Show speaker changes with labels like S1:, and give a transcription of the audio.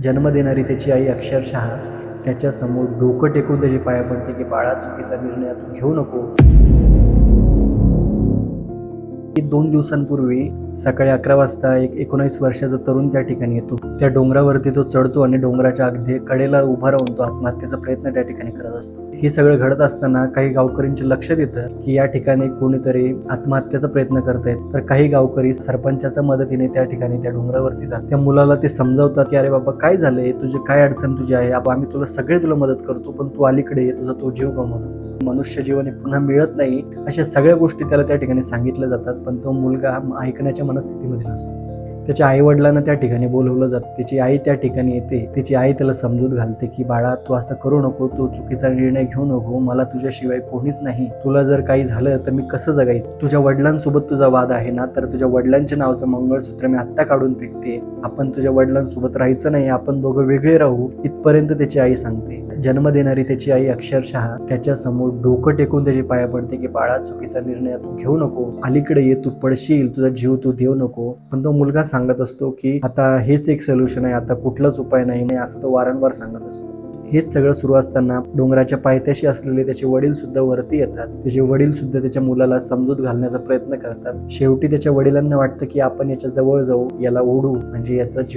S1: जन्म देणारी त्याची आई अक्षरशः त्याच्यासमोर डोकं टेकून त्याची पाया पडते की बाळा, चुकीचा निर्णय तू घेऊ नको. 2 दिवसांपूर्वी सकाळी 11 वाजता एक 19 वर्षाचा तरुण त्या ठिकाणी येतो. त्या डोंगरावरती तो चढतो आणि डोंगराच्या अगदी कडेला उभा राहून तो आत्महत्येचा प्रयत्न त्या ठिकाणी करत असतो. हे सगळं घडत असताना काही गावकऱ्यांच्या लक्षात येतं की या ठिकाणी कोणीतरी आत्महत्येचा प्रयत्न करतायत. तर काही गावकरी सरपंचाच्या मदतीने त्या ठिकाणी त्या डोंगरावरती जातात. त्या मुलाला ते समजावतात की अरे बाबा, काय झालंय, तुझी काय अडचण तुझी आहे, आम्ही तुला सगळे मदत करतो, पण तू अलीकडे ये, तुझा तो जीव गमावला, मनुष्य जीवन पुन्हा मिळत नाही, अशा सगळ्या गोष्टी त्याला त्या ठिकाणी सांगितल्या जातात. पण तो मुलगा ऐकण्याच्या मनस्थितीमध्ये नसतो. त्याच्या आई वडिलांना त्या ठिकाणी बोलवलं जातं. त्याची आई त्या ठिकाणी येते. त्याची आई त्याला समजूत घालते की बाळा, तू असं करू नको, तू चुकीचा निर्णय घेऊ नको, मला तुझ्याशिवाय कोणीच नाही, तुला जर काही झालं तर मी कसं जगायचं, तुझ्या वडिलांसोबत तुझा वाद आहे ना, तर तुझ्या वडिलांच्या नावाचं मंगळसूत्र मी आत्ता काढून फेकते, आपण तुझ्या वडिलांसोबत राहायचं नाही, आपण दोघं वेगळे राहू, इथपर्यंत त्याची आई सांगते. जन्म देणारी त्याची आई अक्षरशः त्याच्यासमोर डोकं टेकून त्याची पाया पडते की बाळा, चुकीचा निर्णय तू घेऊ नको, अलीकडे ये, तू पडशील, तुझा जीव तू देऊ नको. पण तो मुलगा सांगत असतो की आता हेच एक सोल्युशन आहे, आता कुठलाच उपाय नाही, असं तो वारंवार सांगत असतो. हेच सगळं सुरू असताना डोंगराच्या पायथ्याशी असलेले त्याचे वडील सुद्धा वरती येतात. त्याचे वडील सुद्धा त्याच्या मुलाला समजूत घालण्याचा प्रयत्न करतात. शेवटी त्याच्या वडिलांना वाटतं की आपण याच्या जवळ जाऊ, याला ओढू, म्हणजे याचा जीव